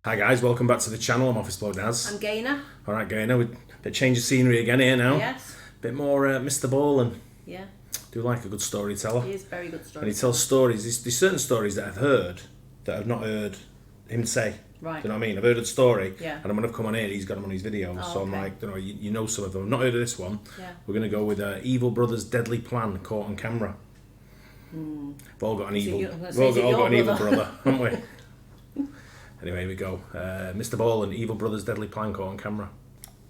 Hi guys, welcome back to the channel. I'm Office Bloke Daz. I'm Gaynor. Alright Gaynor, with a bit change of scenery again here now. Yes. Bit more Mr Ballen. Yeah. Do like a good storyteller. He is very good And he storyteller. tells stories. There's certain stories that I've heard that I've not heard him say. Right. Do you know what I mean? I've heard a story, Yeah. and when I've come on here, he's got them on his videos. Oh, so I'm okay. like, you know some of them. I've not heard of this one. Yeah. We're going to go with Evil Brother's Deadly Plan, caught on camera. We've all got an Is it evil. your- I was We've gonna all say, got, is it all got an your evil brother? brother, haven't we? Anyway, here we go. Mr Ballen, Evil Brother's Deadly Plan, caught on camera.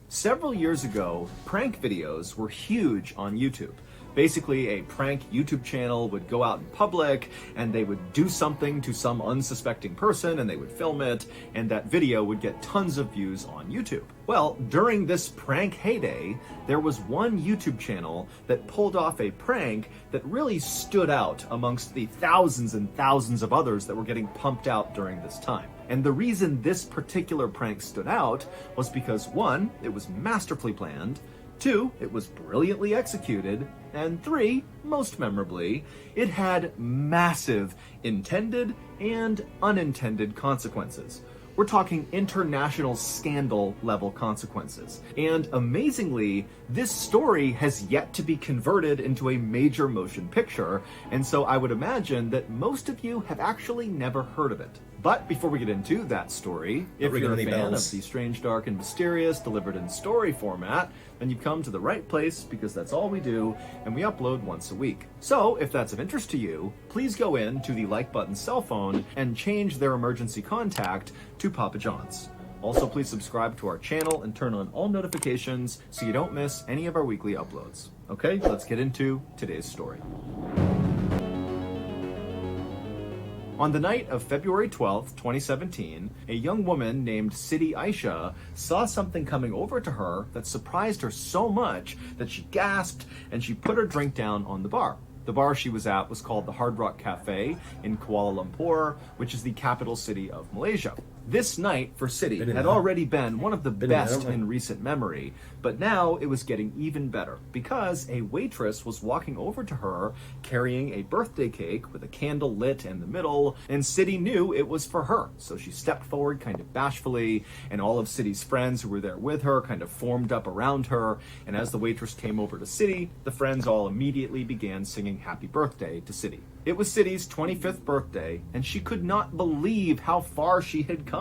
Several years ago, prank videos were huge on YouTube. Basically, a prank YouTube channel would go out in public and they would do something to some unsuspecting person and they would film it, and that video would get tons of views on YouTube. Well, during this prank heyday, there was one YouTube channel that pulled off a prank that really stood out amongst the thousands and thousands of others that were getting pumped out during this time. And the reason this particular prank stood out was because, one, it was masterfully planned, two, it was brilliantly executed, and three, most memorably, it had massive intended and unintended consequences. We're talking international scandal level consequences. And amazingly, this story has yet to be converted into a major motion picture, and so I would imagine that most of you have actually never heard of it. But before we get into that story, if ringing you're a any fan bells. of the strange, dark, and mysterious delivered in story format, then you've come to the right place, because that's all we do, and we upload once a week. So, if that's of interest to you, please go in to the like button cell phone and change their emergency contact to Papa John's. Also, please subscribe to our channel and turn on all notifications so you don't miss any of our weekly uploads. Okay, let's get into today's story. On the night of February 12th, 2017, a young woman named Aisha saw something coming over to her that surprised her so much that she gasped and she put her drink down on the bar. The bar she was at was called the Hard Rock Cafe in Kuala Lumpur, which is the capital city of Malaysia. This night for City Been in had there. already been one of the Been in there, best haven't we? in recent memory, but now it was getting even better because a waitress was walking over to her carrying a birthday cake with a candle lit in the middle, and City knew it was for her. So she stepped forward kind of bashfully, and all of City's friends who were there with her kind of formed up around her, and as the waitress came over to City, the friends all immediately began singing happy birthday to City. It was City's 25th birthday, and she could not believe how far she had come.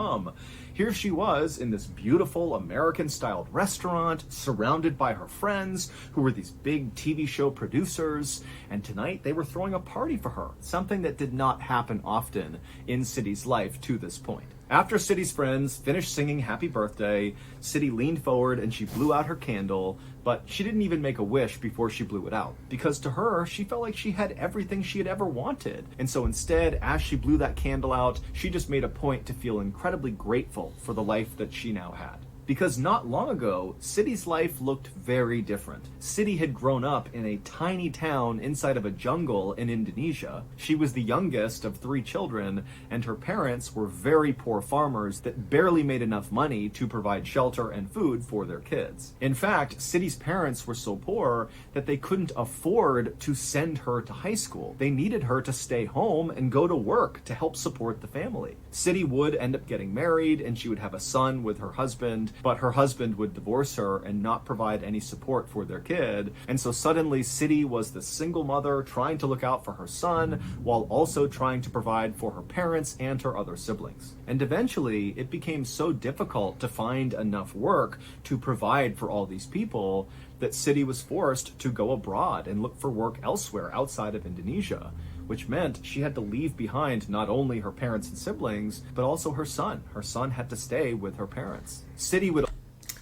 Here she was in this beautiful American-styled restaurant, surrounded by her friends, who were these big TV show producers, and tonight they were throwing a party for her, something that did not happen often in City's life to this point. After City's friends finished singing happy birthday, City leaned forward and she blew out her candle, but she didn't even make a wish before she blew it out, because to her, she felt like she had everything she had ever wanted. And so instead, as she blew that candle out, she just made a point to feel incredibly grateful for the life that she now had. Because not long ago, City's life looked very different. City had grown up in a tiny town inside of a jungle in Indonesia. She was the youngest of 3 children, and her parents were very poor farmers that barely made enough money to provide shelter and food for their kids. In fact, City's parents were so poor that they couldn't afford to send her to high school. They needed her to stay home and go to work to help support the family. City would end up getting married, and she would have a son with her husband, but her husband would divorce her and not provide any support for their kid. And so suddenly City was the single mother trying to look out for her son while also trying to provide for her parents and her other siblings. And eventually it became so difficult to find enough work to provide for all these people that City was forced to go abroad and look for work elsewhere outside of Indonesia, which meant she had to leave behind not only her parents and siblings, but also her son. Her son had to stay with her parents. City would...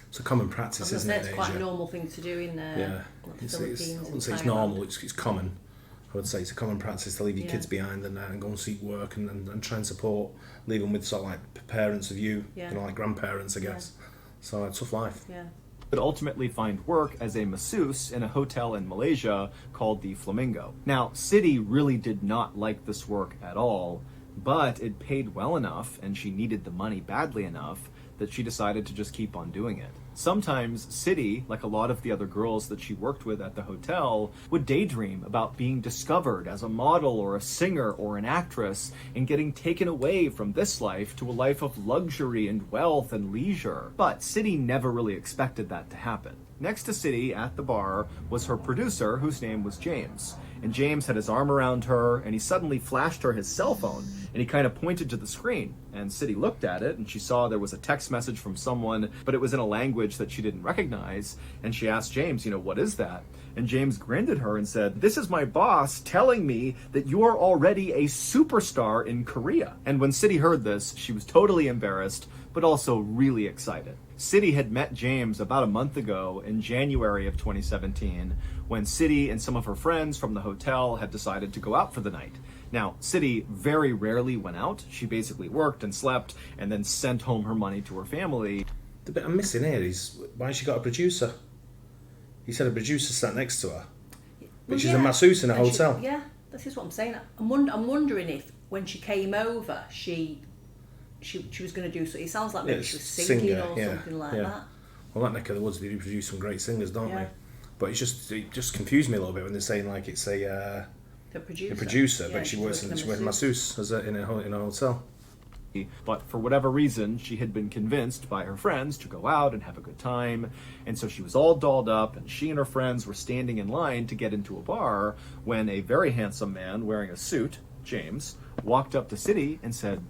It's a common practice, isn't it? It's in quite a Asia? normal thing to do in Yeah. the I Philippines. wouldn't say and it's Thailand. normal, it's common. I would say it's a common practice to leave your Yeah. kids behind and go and seek work and try and support, leave them with sort of like parents of you, Yeah. you know, like grandparents, I guess. So a tough life. Yeah. would ultimately find work as a masseuse in a hotel in Malaysia called the Flamingo. Now, City really did not like this work at all, but it paid well enough and she needed the money badly enough that she decided to just keep on doing it. Sometimes City, like a lot of the other girls that she worked with at the hotel, would daydream about being discovered as a model or a singer or an actress and getting taken away from this life to a life of luxury and wealth and leisure. But City never really expected that to happen. Next to City at the bar was her producer, whose name was James. And James had his arm around her, and he suddenly flashed her his cell phone, and he kind of pointed to the screen. And City looked at it, and she saw there was a text message from someone, but it was in a language that she didn't recognize. And she asked James, what is that? And James grinned at her and said, "This is my boss telling me that you're already a superstar in Korea." And when City heard this, she was totally embarrassed, but also really excited. City had met James about a month ago in January of 2017 when City and some of her friends from the hotel had decided to go out for the night. Now, City very rarely went out. She basically worked and slept and then sent home her money to her family. The bit I'm missing here is why she got a producer. He said a producer sat next to her. But she's a masseuse in a hotel. This is what I'm saying. I'm wondering if when she came over, she was going to do so. It sounds like maybe she was singing or something like that. Well, that neck of the woods, they do produce some great singers, don't they? But it just confused me a little bit when they're saying like it's a producer, but she works in a masseuse in a hotel. But for whatever reason, she had been convinced by her friends to go out and have a good time. And so she was all dolled up, and she and her friends were standing in line to get into a bar when a very handsome man wearing a suit, James, walked up to City and said,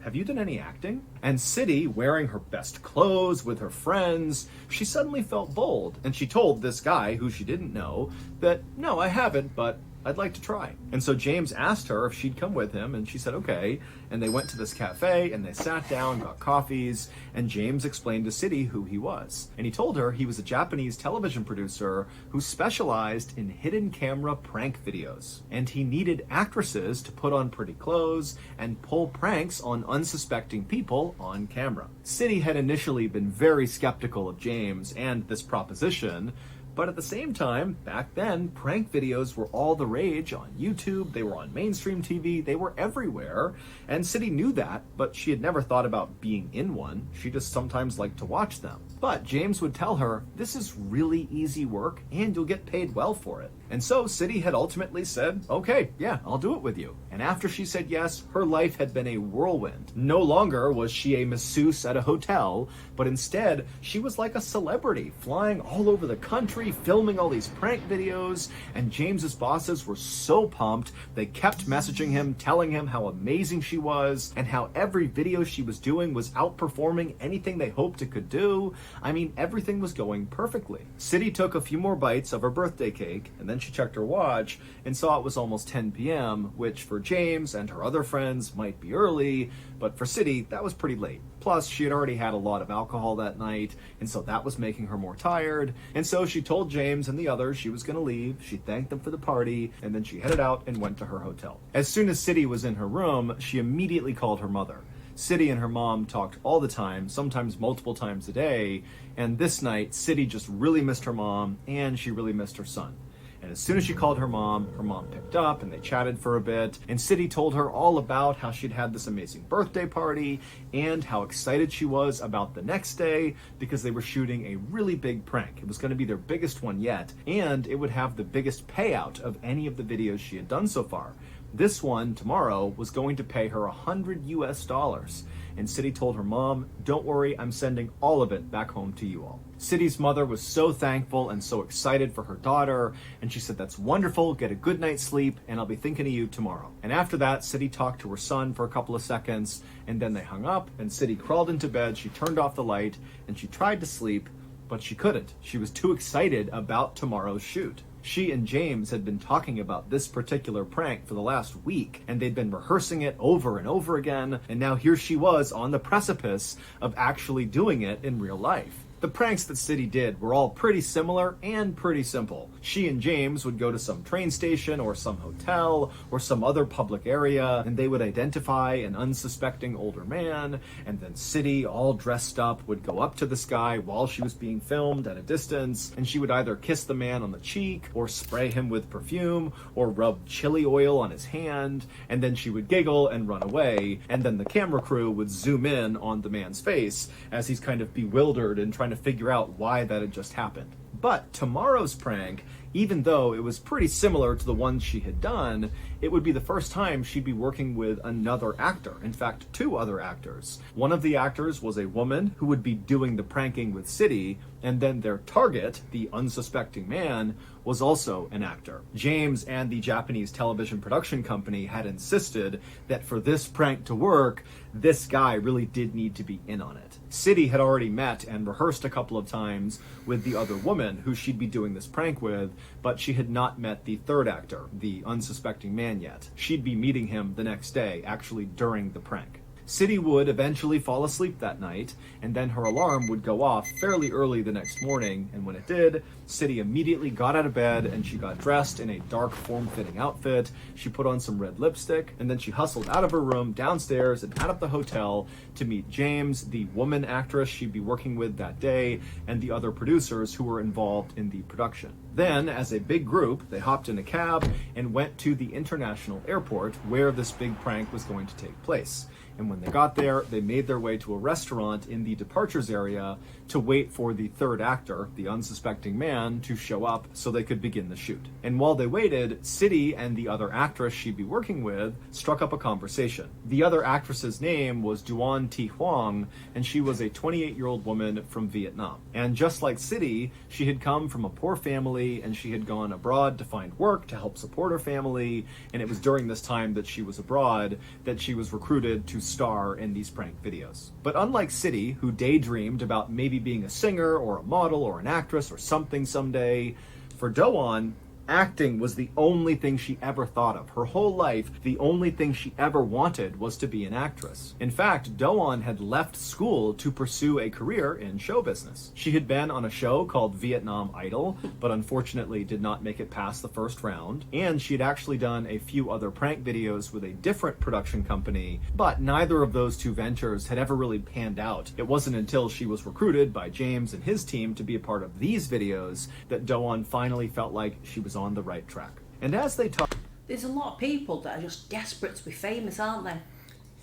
"Have you done any acting?" And City, wearing her best clothes with her friends, she suddenly felt bold. And she told this guy, who she didn't know, that, "No, I haven't, but I'd like to try." And so James asked her if she'd come with him, and she said okay. And they went to this cafe, and they sat down, got coffees, and James explained to City who he was. And he told her he was a Japanese television producer who specialized in hidden camera prank videos. And he needed actresses to put on pretty clothes and pull pranks on unsuspecting people on camera. City had initially been very skeptical of James and this proposition, but at the same time, back then, prank videos were all the rage on YouTube, they were on mainstream TV, they were everywhere, and City knew that, but she had never thought about being in one. She just sometimes liked to watch them. But James would tell her, "This is really easy work, and you'll get paid well for it." And so City had ultimately said, "Okay, yeah, I'll do it with you." And after she said yes, her life had been a whirlwind. No longer was she a masseuse at a hotel, but instead, she was like a celebrity, flying all over the country, filming all these prank videos, and James's bosses were so pumped, they kept messaging him, telling him how amazing she was, and how every video she was doing was outperforming anything they hoped it could do. I mean, everything was going perfectly. City took a few more bites of her birthday cake, and then she checked her watch and saw it was almost 10 p.m., which for James and her other friends might be early, but for City, that was pretty late. Plus, she had already had a lot of alcohol that night, and so that was making her more tired. And so she told James and the others she was going to leave, she thanked them for the party, and then she headed out and went to her hotel. As soon as City was in her room, she immediately called her mother. City and her mom talked all the time, sometimes multiple times a day, and this night, City just really missed her mom, and she really missed her son. And as soon as she called her mom picked up and they chatted for a bit. And City told her all about how she'd had this amazing birthday party and how excited she was about the next day because they were shooting a really big prank. It was going to be their biggest one yet, and it would have the biggest payout of any of the videos she had done so far. This one, tomorrow, was going to pay her $100 US. And City told her mom, "Don't worry, I'm sending all of it back home to you all." City's mother was so thankful and so excited for her daughter, and she said, "That's wonderful, get a good night's sleep, and I'll be thinking of you tomorrow." And after that, City talked to her son for a couple of seconds, and then they hung up, and City crawled into bed, she turned off the light, and she tried to sleep, but she couldn't. She was too excited about tomorrow's shoot. She and James had been talking about this particular prank for the last week, and they'd been rehearsing it over and over again, and now here she was on the precipice of actually doing it in real life. The pranks that City did were all pretty similar and pretty simple. She and James would go to some train station or some hotel or some other public area, and they would identify an unsuspecting older man, and then City, all dressed up, would go up to this guy while she was being filmed at a distance, and she would either kiss the man on the cheek or spray him with perfume or rub chili oil on his hand, and then she would giggle and run away, and then the camera crew would zoom in on the man's face as he's kind of bewildered and trying to figure out why that had just happened. But tomorrow's prank, even though it was pretty similar to the ones she had done, it would be the first time she'd be working with another actor. In fact, 2 other actors. One of the actors was a woman who would be doing the pranking with City, and then their target, the unsuspecting man, was also an actor. James and the Japanese television production company had insisted that for this prank to work, this guy really did need to be in on it. City had already met and rehearsed a couple of times with the other woman who she'd be doing this prank with, but she had not met the third actor, the unsuspecting man, yet. She'd be meeting him the next day, actually during the prank. City would eventually fall asleep that night, and then her alarm would go off fairly early the next morning, and when it did, City immediately got out of bed and she got dressed in a dark form-fitting outfit. She put on some red lipstick, and then she hustled out of her room, downstairs, and out of the hotel to meet James, the woman actress she'd be working with that day, and the other producers who were involved in the production. Then, as a big group, they hopped in a cab and went to the international airport where this big prank was going to take place. And when they got there, they made their way to a restaurant in the departures area to wait for the third actor, the unsuspecting man, to show up so they could begin the shoot. And while they waited, City and the other actress she'd be working with struck up a conversation. The other actress's name was Duan Thi Huang, and she was a 28-year-old woman from Vietnam. And just like City, she had come from a poor family, and she had gone abroad to find work to help support her family, and it was during this time that she was abroad that she was recruited to star in these prank videos. But unlike City, who daydreamed about maybe being a singer or a model or an actress or something someday, for Do-won, acting was the only thing she ever thought of. Her whole life, the only thing she ever wanted was to be an actress. In fact, Do-won had left school to pursue a career in show business. She had been on a show called Vietnam Idol, but unfortunately did not make it past the first round, and she had actually done a few other prank videos with a different production company, but neither of those 2 ventures had ever really panned out. It wasn't until she was recruited by James and his team to be a part of these videos that Do-won finally felt like she was on the right track. And as they talk, there's a lot of people that are just desperate to be famous, aren't they?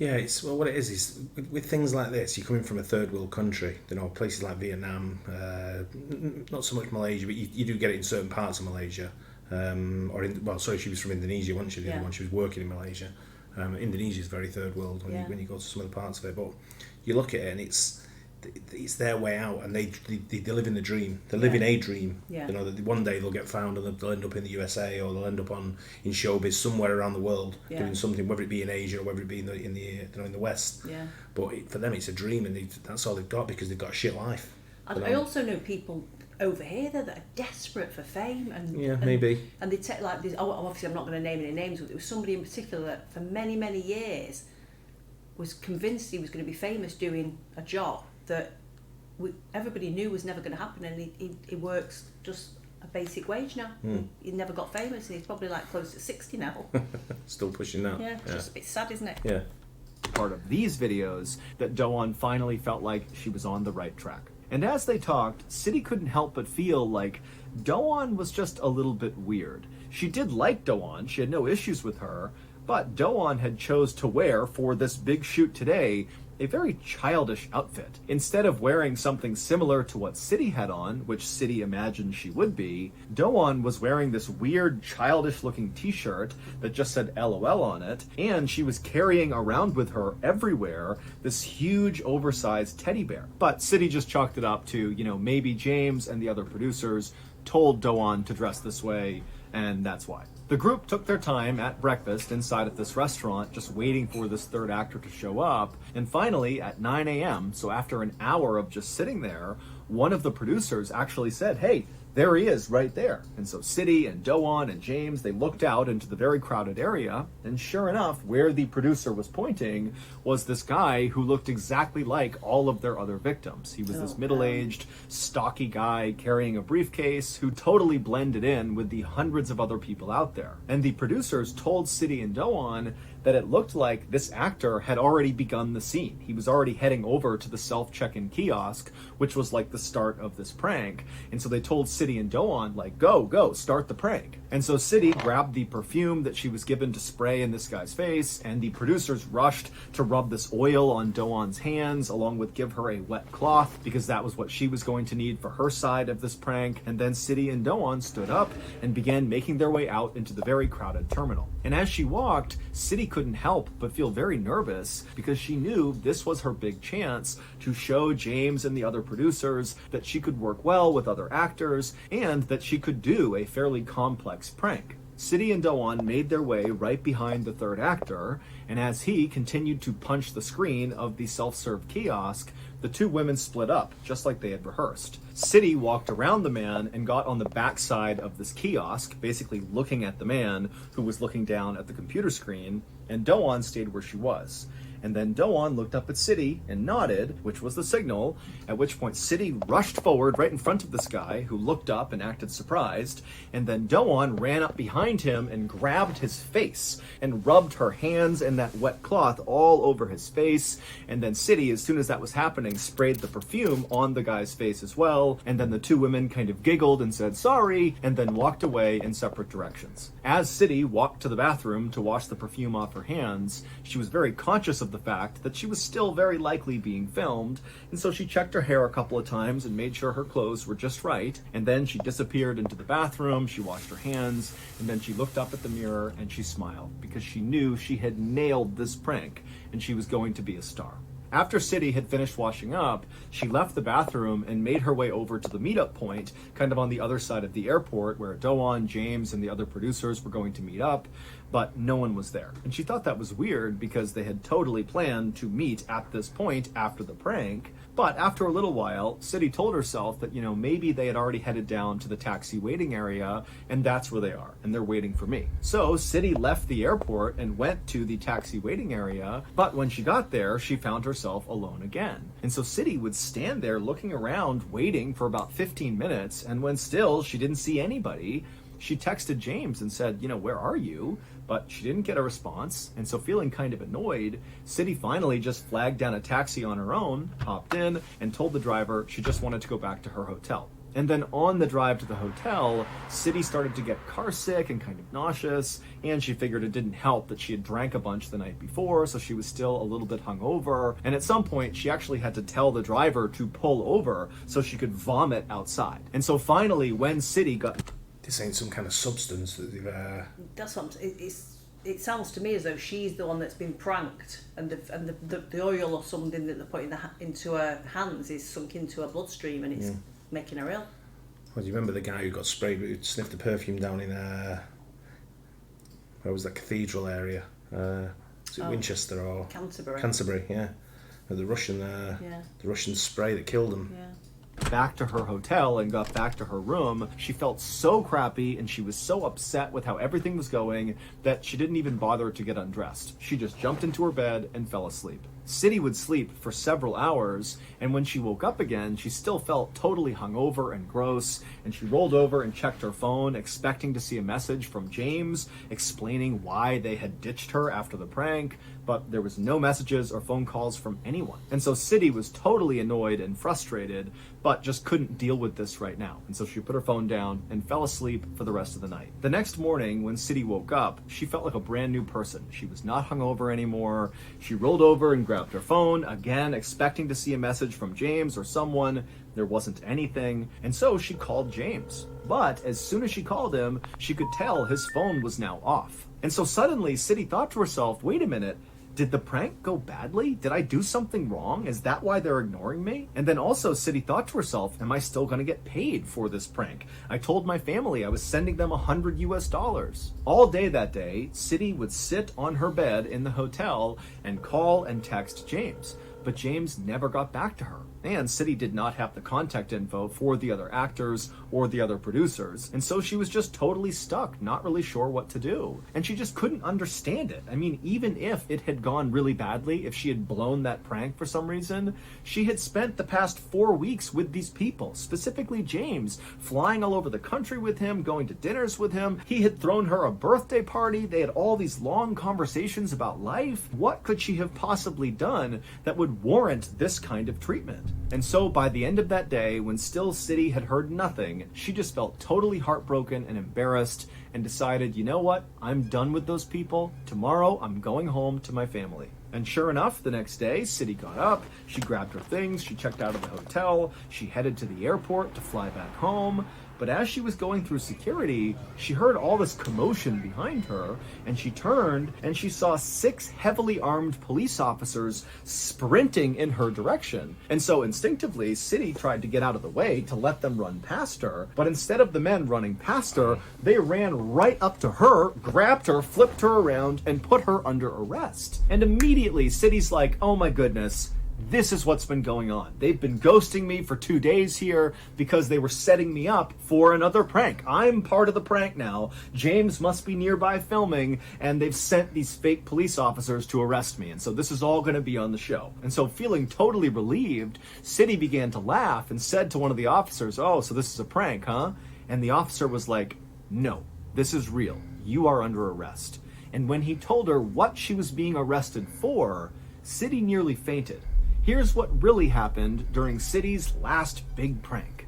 Yeah, well, what it is with things like this, you're coming from a third world country, places like Vietnam, not so much Malaysia, but you do get it in certain parts of Malaysia, she was from Indonesia, wasn't she, the other one, she was working in Malaysia. Indonesia is very third world when you go to some other parts of it, but you look at it and it's their way out, and they live in the dream. They live in a dream. Yeah. That one day they'll get found and they'll end up in the USA, or they'll end up in showbiz somewhere around the world doing something, whether it be in Asia or whether it be in the West. Yeah. But for them, it's a dream, and that's all they've got because they've got a shit life. I also know people over here that are desperate for fame, and maybe. And they take like this. Obviously, I'm not going to name any names, but there was somebody in particular that for many years was convinced he was going to be famous doing a job that everybody knew was never going to happen, and he works just a basic wage now. He never got famous, and he's probably like close to 60 now. Still pushing now. Yeah, just a bit sad, isn't it? Yeah. Part of these videos that Do-won finally felt like she was on the right track. And as they talked, City couldn't help but feel like Do-won was just a little bit weird. She did like Do-won, she had no issues with her, but Do-won had chose to wear, for this big shoot today, a very childish outfit. Instead of wearing something similar to what City had on, which City imagined she would be, Do-won was wearing this weird childish-looking t-shirt that just said LOL on it, and she was carrying around with her everywhere this huge oversized teddy bear. But City just chalked it up to, maybe James and the other producers told Do-won to dress this way, and that's why. The group took their time at breakfast inside of this restaurant, just waiting for this third actor to show up, and finally, at 9 a.m., so after an hour of just sitting there, one of the producers actually said, "Hey, there he is right there. And so City and Doan and James, they looked out into the very crowded area, and sure enough, where the producer was pointing was this guy who looked exactly like all of their other victims. He was this middle-aged, stocky guy carrying a briefcase who totally blended in with the hundreds of other people out there. And the producers told City and Doan that it looked like this actor had already begun the scene. He was already heading over to the self-check-in kiosk, which was like the start of this prank. And so they told City and Doan, like, go, start the prank. And so City grabbed the perfume that she was given to spray in this guy's face, and the producers rushed to rub this oil on Doan's hands, along with give her a wet cloth, because that was what she was going to need for her side of this prank. And then City and Doan stood up and began making their way out into the very crowded terminal. And as she walked, City couldn't help but feel very nervous, because she knew this was her big chance to show James and the other producers that she could work well with other actors and that she could do a fairly complex prank. City and Doan made their way right behind the third actor, and as he continued to punch the screen of the self-serve kiosk, the two women split up, just like they had rehearsed. City walked around the man and got on the backside of this kiosk, basically looking at the man who was looking down at the computer screen, and Doan stayed where she was. And then Doan looked up at City and nodded, which was the signal, at which point City rushed forward right in front of this guy, who looked up and acted surprised, and then Doan ran up behind him and grabbed his face and rubbed her hands and that wet cloth all over his face, and then City, as soon as that was happening, sprayed the perfume on the guy's face as well, and then the two women kind of giggled and said sorry, and then walked away in separate directions. As City walked to the bathroom to wash the perfume off her hands, she was very conscious of the fact that she was still very likely being filmed, and so she checked her hair a couple of times and made sure her clothes were just right, and then she disappeared into the bathroom, she washed her hands, and then she looked up at the mirror and she smiled, because she knew she had nailed this prank and she was going to be a star. After City had finished washing up, she left the bathroom and made her way over to the meetup point, kind of on the other side of the airport, where Doan, James, and the other producers were going to meet up, but no one was there. And she thought that was weird, because they had totally planned to meet at this point after the prank. But after a little while, City told herself that, maybe they had already headed down to the taxi waiting area, and that's where they are, and they're waiting for me. So City left the airport and went to the taxi waiting area, but when she got there, she found herself alone again. And so City would stand there looking around, waiting for about 15 minutes, and when still she didn't see anybody, she texted James and said, where are you? But she didn't get a response, and so feeling kind of annoyed, City finally just flagged down a taxi on her own, hopped in, and told the driver she just wanted to go back to her hotel. And then on the drive to the hotel, City started to get car sick and kind of nauseous, and she figured it didn't help that she had drank a bunch the night before, so she was still a little bit hungover, and at some point she actually had to tell the driver to pull over so she could vomit outside. And so finally, when City got... This ain't some kind of substance that they've... That's what it sounds to me as though she's the one that's been pranked, and the oil or something that they're putting into her hands is sunk into her bloodstream, and it's making her ill. Well, do you remember the guy who got sprayed, who sniffed the perfume down in... where was that cathedral area? Is it Winchester or... Canterbury. Canterbury, yeah. The Russian, the Russian spray that killed him. Yeah. Back to her hotel and got back to her room, she felt so crappy and she was so upset with how everything was going that she didn't even bother to get undressed. She just jumped into her bed and fell asleep. City would sleep for several hours, and when she woke up again, she still felt totally hungover and gross, and she rolled over and checked her phone, expecting to see a message from James explaining why they had ditched her after the prank, but there was no messages or phone calls from anyone. And so City was totally annoyed and frustrated, but just couldn't deal with this right now. And so she put her phone down and fell asleep for the rest of the night. The next morning, when City woke up, she felt like a brand new person. She was not hungover anymore. She rolled over and grabbed her phone, again expecting to see a message from James or someone. There wasn't anything, and so she called James. But as soon as she called him, she could tell his phone was now off. And so suddenly, City thought to herself, wait a minute, did the prank go badly? Did I do something wrong? Is that why they're ignoring me? And then also City thought to herself, am I still gonna get paid for this prank? I told my family I was sending them $100. All day that day, City would sit on her bed in the hotel and call and text James. but James never got back to her. And City did not have the contact info for the other actors or the other producers, and so she was just totally stuck, not really sure what to do. And she just couldn't understand it. I mean, even if it had gone really badly, if she had blown that prank for some reason, she had spent the past 4 weeks with these people, specifically James, flying all over the country with him, going to dinners with him. He had thrown her a birthday party. They had all these long conversations about life. What could she have possibly done that would warrant this kind of treatment? And so by the end of that day, when still City had heard nothing, she just felt totally heartbroken and embarrassed and decided, you know what? I'm done with those people. Tomorrow, I'm going home to my family. And sure enough, the next day, City got up, she grabbed her things, she checked out of the hotel, she headed to the airport to fly back home. But as she was going through security, she heard all this commotion behind her, and she turned and she saw 6 heavily armed police officers sprinting in her direction. And so instinctively, City tried to get out of the way to let them run past her, but instead of the men running past her, they ran right up to her, grabbed her, flipped her around, and put her under arrest. And immediately, City's like, oh my goodness, this is what's been going on. They've been ghosting me for 2 days here because they were setting me up for another prank. I'm part of the prank now. James must be nearby filming, and they've sent these fake police officers to arrest me. And so this is all going to be on the show. And so feeling totally relieved, City began to laugh and said to one of the officers, oh, so this is a prank, huh? And the officer was like, no, this is real. You are under arrest. And when he told her what she was being arrested for, City nearly fainted. Here's what really happened during City's last big prank.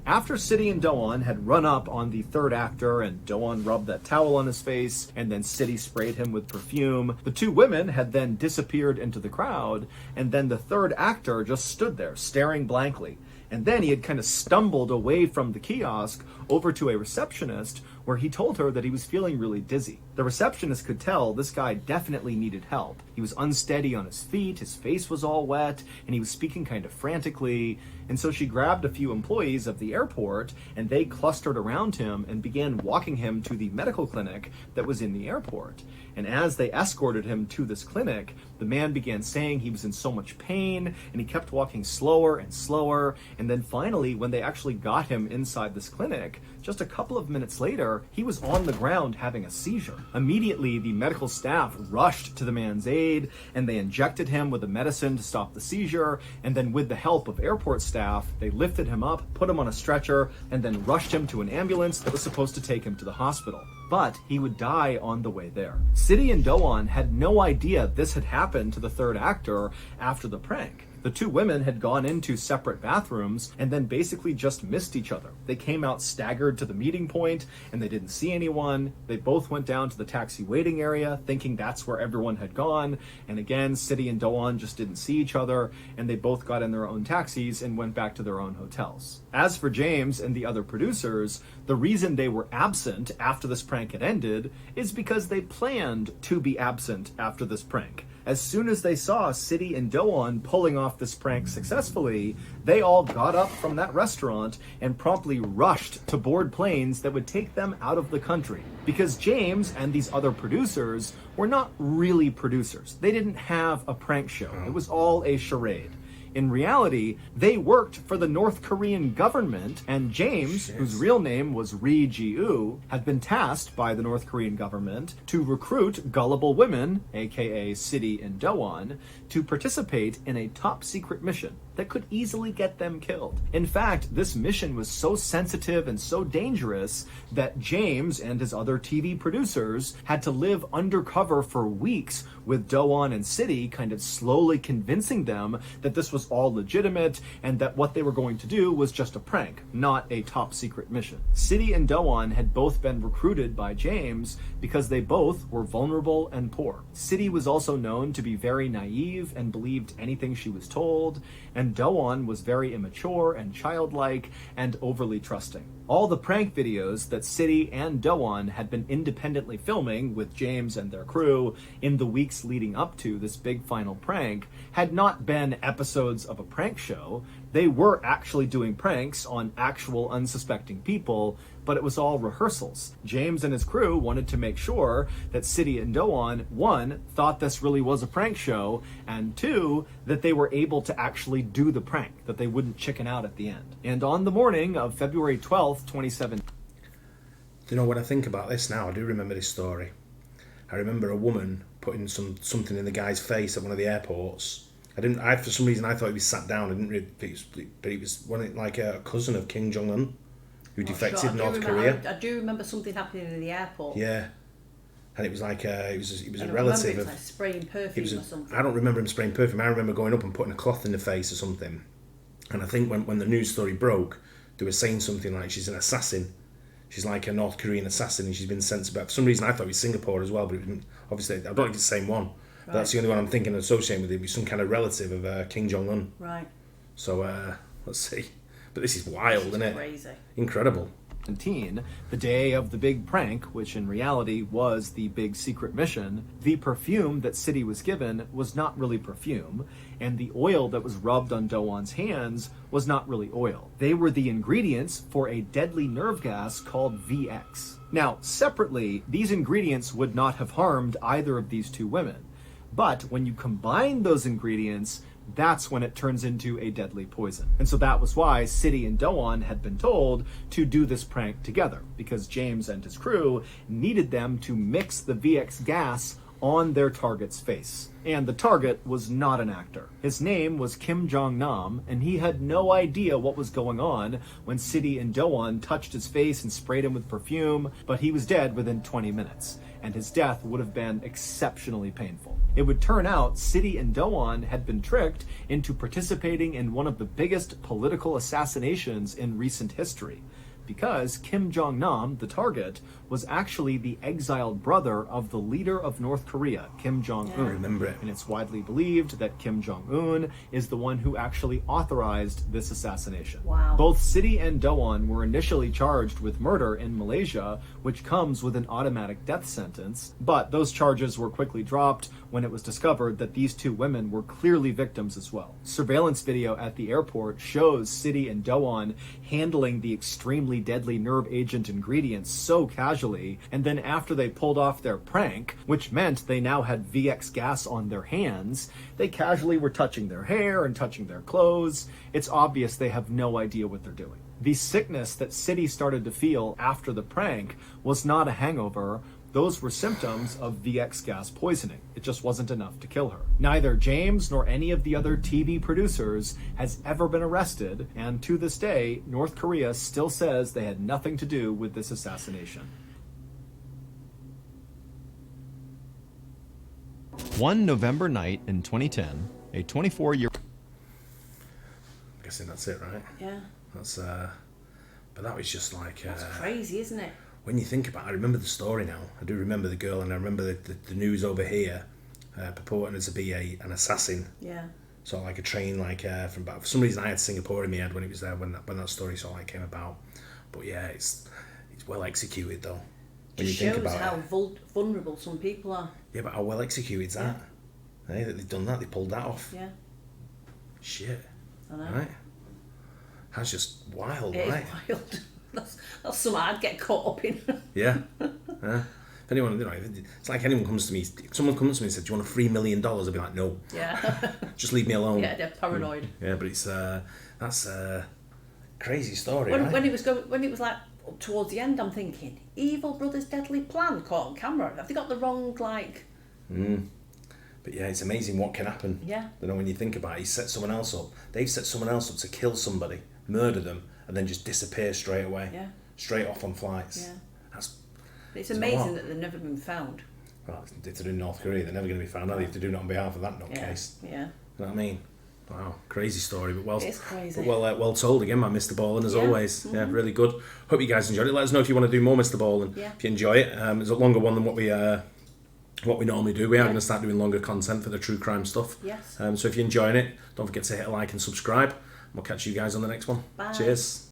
After City and Do-won had run up on the third actor and Do-won rubbed that towel on his face and then City sprayed him with perfume, the 2 women had then disappeared into the crowd, and then the third actor just stood there staring blankly. And then he had kind of stumbled away from the kiosk over to a receptionist where he told her that he was feeling really dizzy. The receptionist could tell this guy definitely needed help. He was unsteady on his feet, his face was all wet, and he was speaking kind of frantically. And so she grabbed a few employees of the airport and they clustered around him and began walking him to the medical clinic that was in the airport. And as they escorted him to this clinic, the man began saying he was in so much pain, and he kept walking slower and slower. And then finally, when they actually got him inside this clinic, just a couple of minutes later, he was on the ground having a seizure. Immediately, the medical staff rushed to the man's aid, and they injected him with a medicine to stop the seizure. And then with the help of airport staff, they lifted him up, put him on a stretcher, and then rushed him to an ambulance that was supposed to take him to the hospital. But he would die on the way there. City and Do-won had no idea this had happened to the third actor after the prank. The 2 women had gone into separate bathrooms and then basically just missed each other. They came out staggered to the meeting point and they didn't see anyone. They both went down to the taxi waiting area thinking that's where everyone had gone. And again, City and Do-won just didn't see each other, and they both got in their own taxis and went back to their own hotels. As for James and the other producers, the reason they were absent after this prank had ended is because they planned to be absent after this prank. As soon as they saw City and Do-won pulling off this prank successfully, they all got up from that restaurant and promptly rushed to board planes that would take them out of the country. Because James and these other producers were not really producers. They didn't have a prank show. It was all a charade. In reality, they worked for the North Korean government, and James, whose real name was Ri Ji-woo, had been tasked by the North Korean government to recruit gullible women, aka City and Do-won, to participate in a top-secret mission that could easily get them killed. In fact, this mission was so sensitive and so dangerous that James and his other TV producers had to live undercover for weeks with Do-won and City kind of slowly convincing them that this was all legitimate and that what they were going to do was just a prank, not a top secret mission. City and Do-won had both been recruited by James because they both were vulnerable and poor. City was also known to be very naive and believed anything she was told, and Do-won was very immature and childlike and overly trusting. All the prank videos that City and Do-won had been independently filming with James and their crew in the weeks leading up to this big final prank had not been episodes episodes of a prank show. They were actually doing pranks on actual unsuspecting people, but it was all rehearsals. James and his crew wanted to make sure that City and Doan, one, thought this really was a prank show, and two, that they were able to actually do the prank, that they wouldn't chicken out at the end. And on the morning of February 12th, 2017... You know, when I think about this now, I do remember this story. I remember a woman putting something in the guy's face at one of the airports. For some reason I thought he was sat down. I didn't really think but he was like a cousin of Kim Jong-un who defected North Korea. I do remember something happening in the airport. Yeah. And it was like it was a I relative it was of like spraying perfume or something. I don't remember him spraying perfume. I remember going up and putting a cloth in the face or something. And I think when the news story broke, they were saying something like she's an assassin. She's like a North Korean assassin, and she's been sent to. For some reason, I thought it was Singapore as well, but it wasn't, obviously, I don't think it's the same one. But that's the only one I'm thinking of associating with it. It was some kind of relative of Kim Jong-un. Right. So, let's see. But this is wild, isn't it? Crazy. Incredible. The day of the big prank, which in reality was the big secret mission, the perfume that City was given was not really perfume, and the oil that was rubbed on Doan's hands was not really oil. They were the ingredients for a deadly nerve gas called VX. Now, separately, these ingredients would not have harmed either of these two women, but when you combine those ingredients, that's when it turns into a deadly poison. And so that was why City and Doan had been told to do this prank together, because James and his crew needed them to mix the VX gas on their target's face. And the target was not an actor. His name was Kim Jong-nam, and he had no idea what was going on when City and Doan touched his face and sprayed him with perfume, but he was dead within 20 minutes. And his death would have been exceptionally painful. It would turn out City and Doan had been tricked into participating in one of the biggest political assassinations in recent history, because Kim Jong-nam, the target, was actually the exiled brother of the leader of North Korea, Kim Jong-un. I remember it. And it's widely believed that Kim Jong-un is the one who actually authorized this assassination. Wow. Both City and Doan were initially charged with murder in Malaysia, which comes with an automatic death sentence, but those charges were quickly dropped when it was discovered that these two women were clearly victims as well. Surveillance video at the airport shows City and Doan handling the extremely deadly nerve agent ingredients so casually, and then after they pulled off their prank, which meant they now had VX gas on their hands, they casually were touching their hair and touching their clothes. It's obvious they have no idea what they're doing. The sickness that City started to feel after the prank was not a hangover. Those were symptoms of VX gas poisoning. It just wasn't enough to kill her. Neither James nor any of the other TV producers has ever been arrested, and to this day, North Korea still says they had nothing to do with this assassination. One November night in 2010, a 24-year... I'm guessing that's it, right? Yeah. That's, but that was just like... That's crazy, isn't it? When you think about it, I remember the story now. I do remember the girl, and I remember the news over here purporting to be an assassin. Yeah. So like a train, from for some reason I had Singapore in my head when it was there when that story sort of came about. But yeah, it's well executed though. When Just you think shows about how it. vulnerable some people are. Yeah, but how well executed is that? Hey, that they've done that, they pulled that off. Yeah. Shit. I know. Right? That's just wild, It right? is wild. That's something I'd get caught up in. Yeah. If anyone, it's like anyone comes to me, if someone comes to me and said, "Do you want a $3 million?" I'll be like, "No." Yeah. Just leave me alone. Yeah, they're paranoid. Yeah, but it's that's a crazy story. When, right? when it was like up towards the end, I'm thinking, evil brother's deadly plan caught on camera. Have they got the wrong But yeah, it's amazing what can happen. Yeah. You know, when you think about it, he set someone else up. They've set someone else up to kill somebody, murder them, and then just disappear straight away. Yeah. Straight off on flights. Yeah. That's It's a amazing lot. that they've never been found. Well, if they're in North Korea, they're never going to be found, are they? If they do it on behalf of that Yeah. nutcase. Yeah. You know what I mean? Wow, crazy story, but well, It's crazy. but well told again by Mr Ballen as Yeah. always. Yeah, really good. Hope you guys enjoyed it. Let us know if you want to do more Mr Ballen. Yeah. If you enjoy it, it's a longer one than what we normally do. We are going to start doing longer content for the true crime stuff. Yes. So if you're enjoying it, don't forget to hit a like and subscribe. We'll catch you guys on the next one. Bye. Cheers.